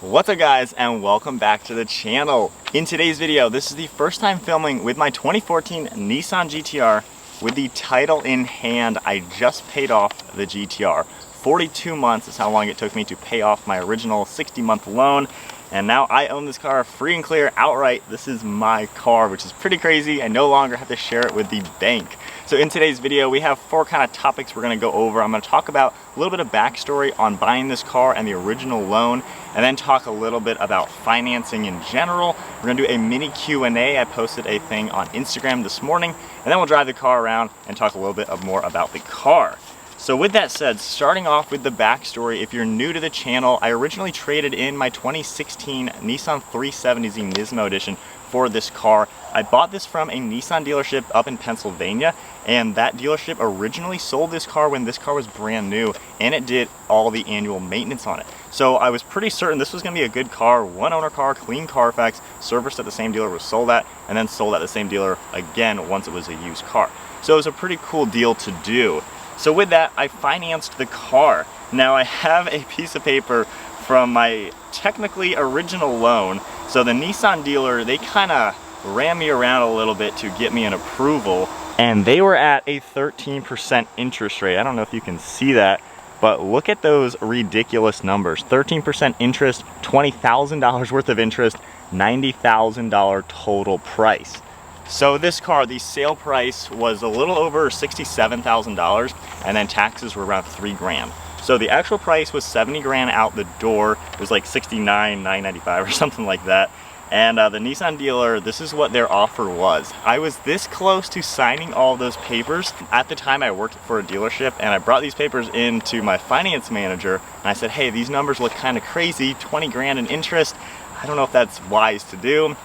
What's up guys, and welcome back to the channel. In today's video, this is the first time filming with my 2014 Nissan GTR with the title in hand. I just paid off the GTR. 42 months is how long it took me to pay off my original 60-month loan. And now I own this car free and clear outright. This is my car, which is pretty crazy. I no longer have to share it with the bank. So in today's video, we have four kind of topics we're gonna go over. I'm gonna talk about a little bit of backstory on buying this car and the original loan, and then talk a little bit about financing in general. We're gonna do a mini Q&A. I posted a thing on Instagram this morning, and then we'll drive the car around and talk a little bit more about the car. So with that said, starting off with the backstory, if you're new to the channel, I originally traded in my 2016 Nissan 370Z Nismo edition for this car. I bought this from a Nissan dealership up in Pennsylvania, and that dealership originally sold this car when this car was brand new, and it did all the annual maintenance on it. So I was pretty certain this was gonna be a good car, one owner car, clean Carfax, serviced at the same dealer was sold at, and then sold at the same dealer again once it was a used car. So it was a pretty cool deal to do. So with that, I financed the car. Now I have a piece of paper from my technically original loan. So the Nissan dealer, they kind of ran me around a little bit to get me an approval, and they were at a 13% interest rate. I don't know if you can see that, but look at those ridiculous numbers. 13% interest, $20,000 worth of interest, $90,000 total price. So this car, the sale price was a little over $67,000, and then taxes were around 3 grand. So the actual price was 70 grand out the door. It was like 69,995 or something like that. And the Nissan dealer, this is what their offer was. I was this close to signing all those papers. At the time I worked for a dealership, and I brought these papers in to my finance manager, and I said, hey, these numbers look kind of crazy, 20 grand in interest. I don't know if that's wise to do.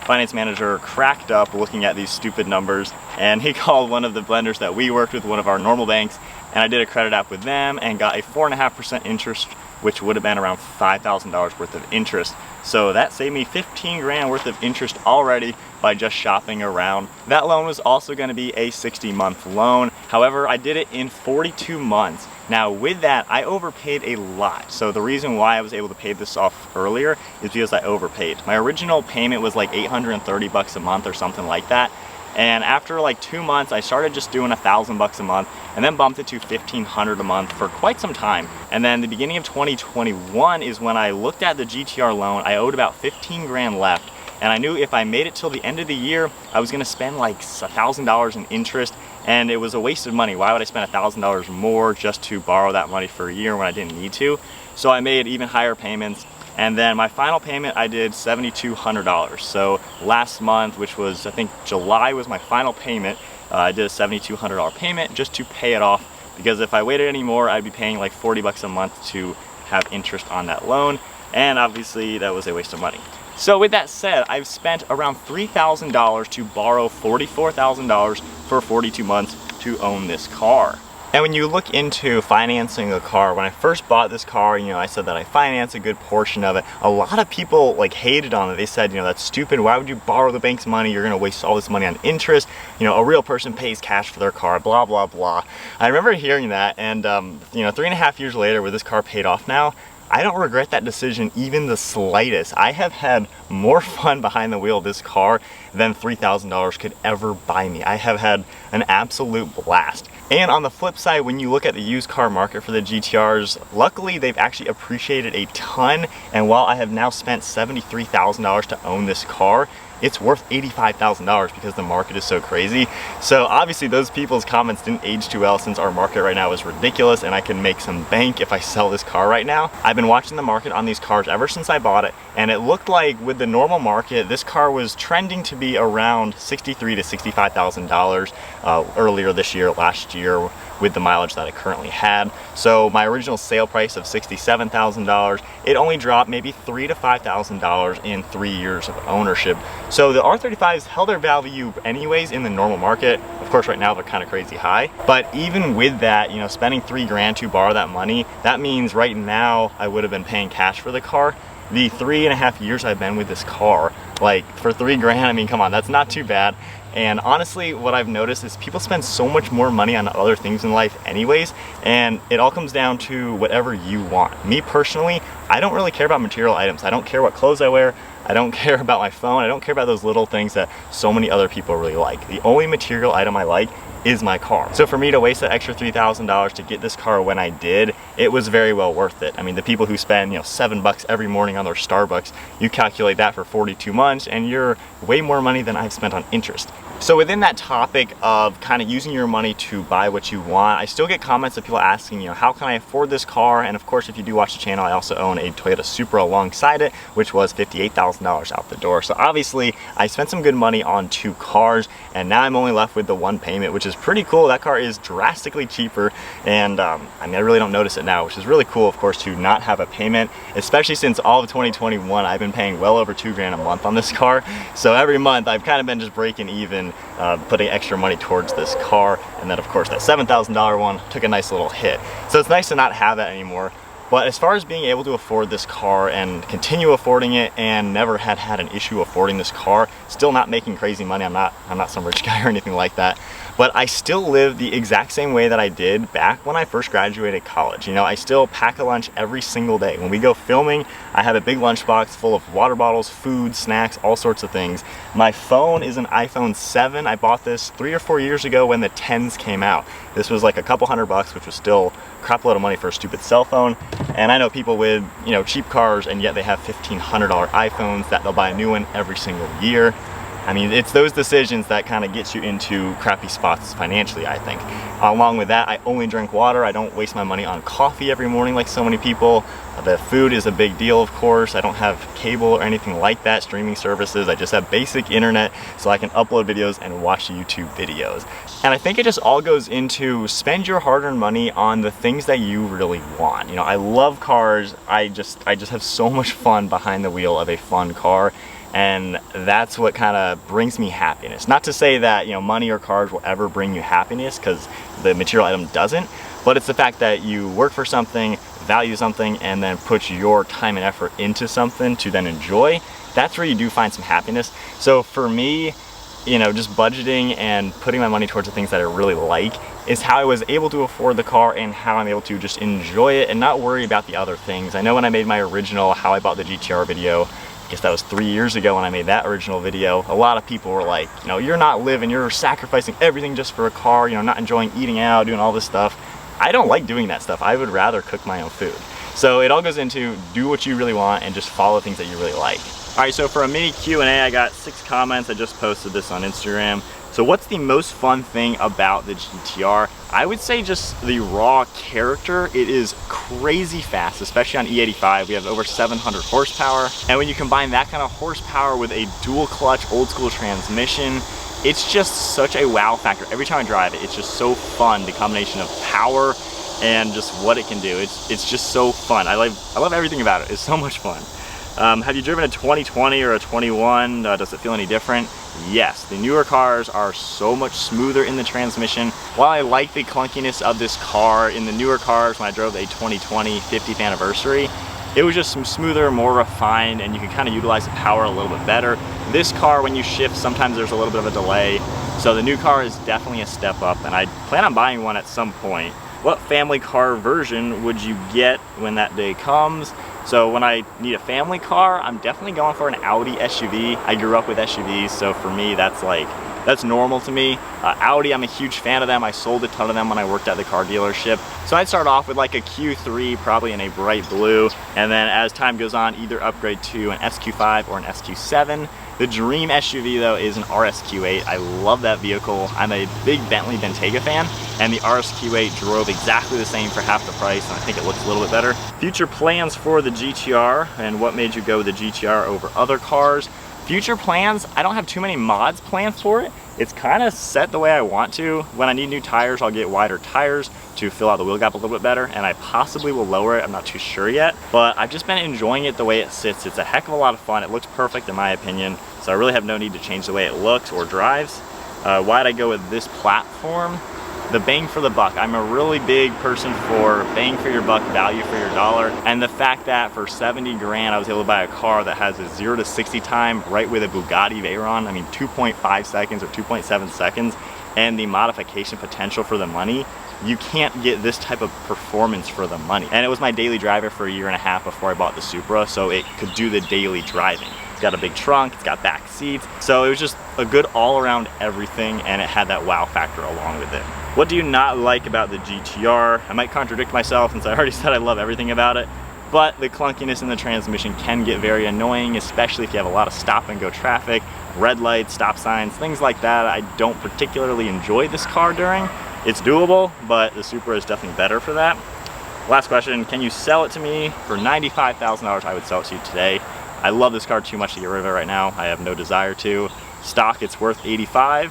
Finance manager cracked up looking at these stupid numbers, and he called one of the lenders that we worked with, one of our normal banks, and I did a credit app with them and got a 4.5% interest, which would have been around $5,000 worth of interest. So that saved me 15 grand worth of interest already by just shopping around. That loan was also going to be a 60-month loan. However, I did it in 42 months. Now with that, I overpaid a lot. So the reason why I was able to pay this off earlier is because I overpaid. My original payment was like 830 bucks a month or something like that. And after like 2 months, I started just doing $1,000 a month, and then bumped it to $1,500 a month for quite some time. And then the beginning of 2021 is when I looked at the GTR loan. I owed about 15 grand left, and I knew if I made it till the end of the year, I was gonna spend like $1,000 in interest, and it was a waste of money. Why would I spend $1,000 more just to borrow that money for a year when I didn't need to? So I made even higher payments. And then my final payment, I did $7,200. So last month, which was, I think July was my final payment, I did a $7,200 payment just to pay it off, because if I waited anymore, I'd be paying like 40 bucks a month to have interest on that loan. And obviously that was a waste of money. So with that said, I've spent around $3,000 to borrow $44,000 for 42 months to own this car. And when you look into financing a car, when I first bought this car, I said that I financed a good portion of it. A lot of people like hated on it. They said, that's stupid. Why would you borrow the bank's money? You're gonna waste all this money on interest. A real person pays cash for their car, blah, blah, blah. I remember hearing that, and 3.5 years later with this car paid off now, I don't regret that decision even the slightest. I have had more fun behind the wheel of this car than $3,000 could ever buy me. I have had an absolute blast. And on the flip side, when you look at the used car market for the GTRs, luckily they've actually appreciated a ton. And while I have now spent $73,000 to own this car, it's worth $85,000 because the market is so crazy. So obviously those people's comments didn't age too well, since our market right now is ridiculous and I can make some bank if I sell this car right now. I've been watching the market on these cars ever since I bought it, and it looked like with the normal market, this car was trending to be around $63,000 to $65,000 earlier this year, last year, with the mileage that it currently had. So my original sale price of $67,000, it only dropped maybe $3,000 to $5,000 in 3 years of ownership. So the R35s held their value anyways in the normal market. Of course, right now they're kind of crazy high. But even with that, spending 3 grand to borrow that money, that means right now I would have been paying cash for the car. the 3.5 years I've been with this car, like for $3 grand, I mean, come on, that's not too bad. And honestly, what I've noticed is people spend so much more money on other things in life anyways, and it all comes down to whatever you want. Me personally, I don't really care about material items. I don't care what clothes I wear. I don't care about my phone. I don't care about those little things that so many other people really like. The only material item I like is my car. So for me to waste that extra $3,000 to get this car when I did, it was very well worth it. I mean, the people who spend, you know, $7 every morning on their Starbucks, you calculate that for 42 months and you're way more money than I've spent on interest. So within that topic of kind of using your money to buy what you want, I still get comments of people asking, you know, how can I afford this car? And of course, if you do watch the channel, I also own a Toyota Supra alongside it, which was $58,000 out the door. So obviously I spent some good money on 2 cars, and now I'm only left with the 1 payment, which is pretty cool. That car is drastically cheaper, and I mean, I really don't notice it now, which is really cool, of course, to not have a payment, especially since all of 2021, I've been paying well over $2 grand a month on this car. So every month I've kind of been just breaking even, putting extra money towards this car. And then of course that $7,000 one took a nice little hit. So it's nice to not have that anymore. But as far as being able to afford this car and continue affording it, and never had an issue affording this car, still not making crazy money. I'm not some rich guy or anything like that. But I still live the exact same way that I did back when I first graduated college. You know, I still pack a lunch every single day. When we go filming, I have a big lunchbox full of water bottles, food, snacks, all sorts of things. My phone is an iPhone 7. I bought this 3 or 4 years ago when the 10s came out. This was like a couple $100, which was still a crap load of money for a stupid cell phone. And I know people with, you know, cheap cars, and yet they have $1,500 iPhones that they'll buy a new one every single year. I mean, it's those decisions that kind of gets you into crappy spots financially, I think. Along with that, I only drink water. I don't waste my money on coffee every morning like so many people. The food is a big deal, of course. I don't have cable or anything like that, streaming services. I just have basic internet so I can upload videos and watch YouTube videos. And I think it just all goes into spend your hard-earned money on the things that you really want. You know, I love cars. I just have so much fun behind the wheel of a fun car. And that's what kind of brings me happiness. Not to say that, you know, money or cars will ever bring you happiness, because the material item doesn't, but it's the fact that you work for something, value something, and then put your time and effort into something to then enjoy. That's where you do find some happiness. So for me, you know, just budgeting and putting my money towards the things that I really like is how I was able to afford the car, and how I'm able to just enjoy it and not worry about the other things. I know when I made my original How I Bought the GTR video, I guess that was 3 years ago when I made that original video, a lot of people were like, you know, you're not living, you're sacrificing everything just for a car, you know, not enjoying eating out, doing all this stuff. I don't like doing that stuff. I would rather cook my own food. So it all goes into do what you really want and just follow things that you really like. All right, so for a mini Q&A, I got 6 comments. I just posted this on Instagram. So what's the most fun thing about the GTR? I would say just the raw character. It is crazy fast, especially on E85. We have over 700 horsepower. And when you combine that kind of horsepower with a dual clutch, old school transmission, it's just such a wow factor. Every time I drive it, it's just so fun. The combination of power and just what it can do. It's just so fun. I love everything about it. It's so much fun. Have you driven a 2020 or a 21? Does it feel any different? Yes, the newer cars are so much smoother in the transmission. While I like the clunkiness of this car, in the newer cars, when I drove a 2020 50th anniversary, it was just some smoother, more refined, and you can kind of utilize the power a little bit better. This car, when you shift, sometimes there's a little bit of a delay. So the new car is definitely a step up, and I plan on buying one at some point. What family car version would you get when that day comes? So when I need a family car, I'm definitely going for an Audi SUV. I grew up with SUVs, so for me, that's normal to me. Audi, I'm a huge fan of them. I sold a ton of them when I worked at the car dealership. So I'd start off with like a Q3, probably in a bright blue, and then as time goes on, either upgrade to an SQ5 or an SQ7. The dream SUV though is an RSQ8. I love that vehicle. I'm a big Bentley Bentayga fan, and the RSQ8 drove exactly the same for half the price, and I think it looks a little bit better. Future plans for the GTR, and what made you go with the GTR over other cars? Future plans, I don't have too many mods planned for it. It's kind of set the way I want to. When I need new tires, I'll get wider tires to fill out the wheel gap a little bit better, and I possibly will lower it. I'm not too sure yet, but I've just been enjoying it the way it sits. It's a heck of a lot of fun. It looks perfect in my opinion, so I really have no need to change the way it looks or drives. Why'd I go with this platform? the bang for the buck. I'm a really big person for bang for your buck, value for your dollar. And the fact that for 70 grand, I was able to buy a car that has a 0 to 60 time right with a Bugatti Veyron. I mean, 2.5 seconds or 2.7 seconds, and the modification potential for the money. You can't get this type of performance for the money. And it was my daily driver for a year and a half before I bought the Supra, so it could do the daily driving. It's got a big trunk, it's got back seats, so it was just a good all-around everything, and it had that wow factor along with it. What do you not like about the GTR? I might contradict myself since I already said I love everything about it, but the clunkiness in the transmission can get very annoying, especially if you have a lot of stop and go traffic, red lights, stop signs, things like that. I don't particularly enjoy this car during. It's doable, but the Supra is definitely better for that. Last question, can you sell it to me for $95,000? I would sell it to you today. I love this car too much to get rid of it right now. I have no desire to. Stock, it's worth $85,000.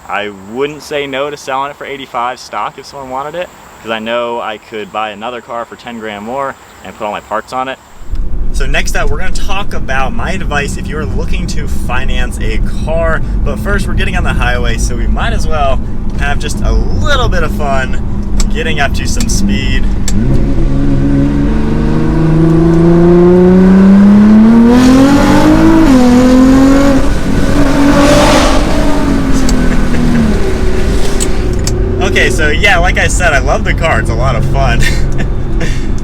I wouldn't say no to selling it for $85,000 stock if someone wanted it, because I know I could buy another car for 10 grand more and put all my parts on it. So next up, we're going to talk about my advice if you're looking to finance a car. But first, we're getting on the highway, so we might as well have just a little bit of fun getting up to some speed. Okay, so yeah, like I said, I love the car. It's a lot of fun.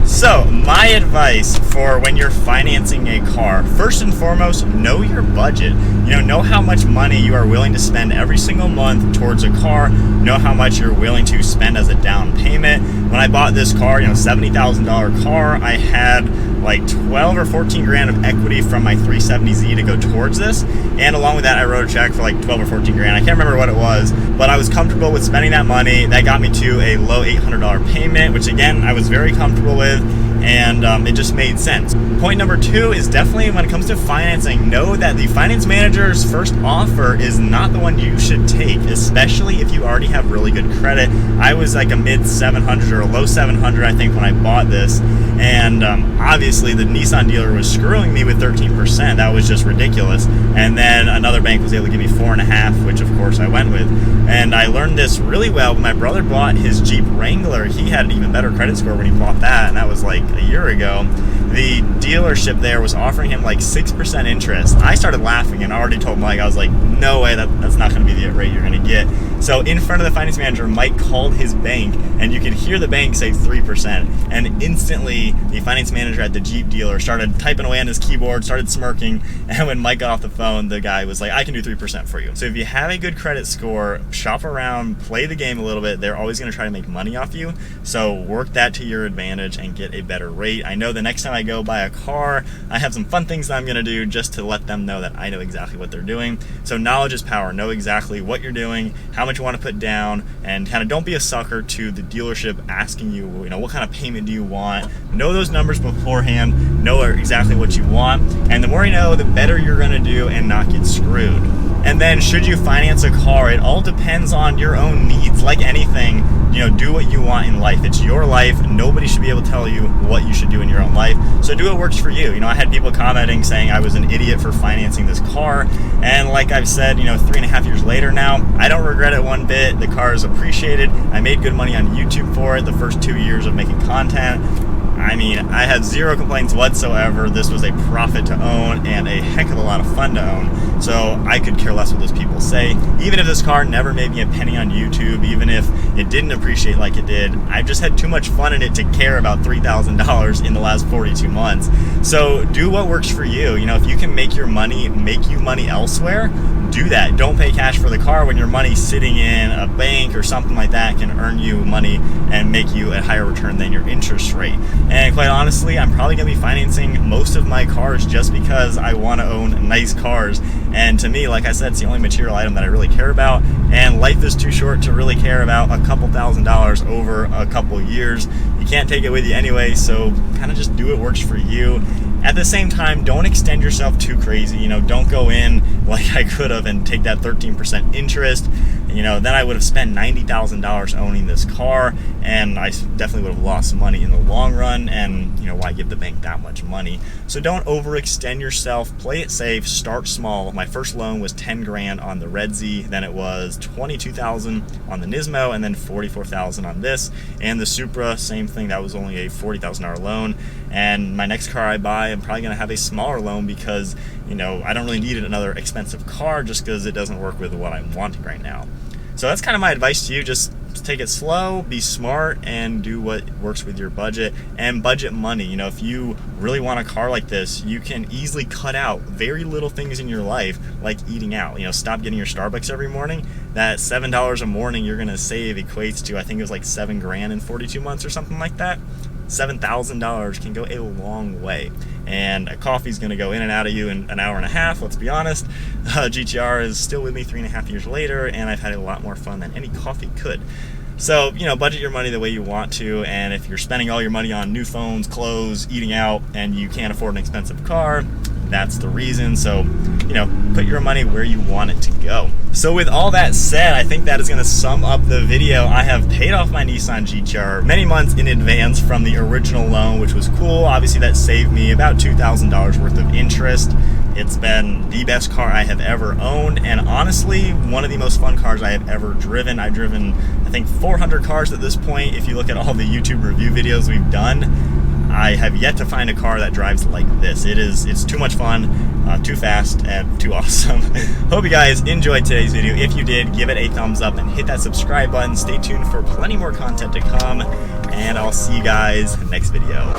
So, my advice for when you're financing a car, first and foremost, know your budget. Know how much money you are willing to spend every single month towards a car. Know how much you're willing to spend as a down payment. When I bought this car, $70,000 car, I had like 12 or 14 grand of equity from my 370Z to go towards this. And along with that, I wrote a check for like 12 or 14 grand. I can't remember what it was, but I was comfortable with spending that money. That got me to a low $800 payment, which again, I was very comfortable with, and it just made sense. Point number 2 is definitely when it comes to financing, know that the finance manager's first offer is not the one you should take, especially if you already have really good credit. I was like a mid 700 or a low 700, I think, when I bought this. And obviously the Nissan dealer was screwing me with 13%. That was just ridiculous. And then another bank was able to give me 4.5%, which of course I went with. And I learned this really well when my brother bought his Jeep Wrangler. He had an even better credit score when he bought that, and that was like a year ago. The dealership there was offering him like 6% interest. I started laughing and already told Mike, I was like, no way, that's not going to be the rate you're going to get. So in front of the finance manager, Mike called his bank, and you could hear the bank say 3%. And instantly, the finance manager at the Jeep dealer started typing away on his keyboard, started smirking, and when Mike got off the phone, the guy was like, I can do 3% for you. So if you have a good credit score, shop around, play the game a little bit. They're always going to try to make money off you. So work that to your advantage and get a better rate. I know the next time I go buy a car, I have some fun things that I'm going to do just to let them know that I know exactly what they're doing. So knowledge is power. Know exactly what you're doing, how much you want to put down, and kind of don't be a sucker to the dealership asking you, what kind of payment do you want? Know those numbers beforehand, know exactly what you want, and the more you know, the better you're going to do and not get screwed. And then should you finance a car, it all depends on your own needs. Like anything, do what you want in life. It's your life. Nobody should be able to tell you what you should do in your own life. So do what works for you. I had people commenting saying I was an idiot for financing this car. And like I've said, 3.5 years later now, I don't regret it one bit. The car is appreciated. I made good money on YouTube for it the first 2 years of making content. I mean, I had zero complaints whatsoever. This was a profit to own and a heck of a lot of fun to own. So I could care less what those people say. Even if this car never made me a penny on YouTube, even if it didn't appreciate like it did, I've just had too much fun in it to care about $3,000 in the last 42 months. So do what works for you. If you can make you money elsewhere, do that. Don't pay cash for the car when your money's sitting in a bank or something like that can earn you money and make you a higher return than your interest rate. And quite honestly, I'm probably going to be financing most of my cars just because I want to own nice cars. And to me, like I said, it's the only material item that I really care about. And life is too short to really care about a couple $1,000s over a couple years. You can't take it with you anyway, so kind of just do what works for you. At the same time, don't extend yourself too crazy. Don't go in like I could have and take that 13% interest. Then I would have spent $90,000 owning this car, and I definitely would have lost money in the long run, and you know, why give the bank that much money? So don't overextend yourself, play it safe, start small. My first loan was 10 grand on the Red Z, then it was 22,000 on the Nismo, and then 44,000 on this. And the Supra, same thing, that was only a $40,000 loan. And my next car I buy, I'm probably gonna have a smaller loan because, you know, I don't really need another expensive car just because it doesn't work with what I'm wanting right now. So that's kind of my advice to you. Just take it slow, be smart, and do what works with your budget, and budget money. You know, if you really want a car like this, you can easily cut out very little things in your life, like eating out. You know, stop getting your Starbucks every morning. That $7 a morning you're gonna save equates to, I think it was like 7 grand in 42 months or something like that. $7,000 can go a long way, and a coffee's gonna go in and out of you in an hour and a half, let's be honest. GTR is still with me 3.5 years later, and I've had a lot more fun than any coffee could. So, you know, budget your money the way you want to, and if you're spending all your money on new phones, clothes, eating out, and you can't afford an expensive car, that's the reason. So, you know, put your money where you want it to go. So with all that said, I think that is going to sum up the video. I have paid off my Nissan GTR many months in advance from the original loan, which was cool. Obviously that saved me about $2,000 worth of interest. It's been the best car I have ever owned, and honestly, one of the most fun cars I have ever driven. I've driven, I think, 400 cars at this point. If you look at all the YouTube review videos we've done, I have yet to find a car that drives like this. It's too much fun, too fast, and too awesome. Hope you guys enjoyed today's video. If you did, give it a thumbs up and hit that subscribe button. Stay tuned for plenty more content to come, and I'll see you guys next video.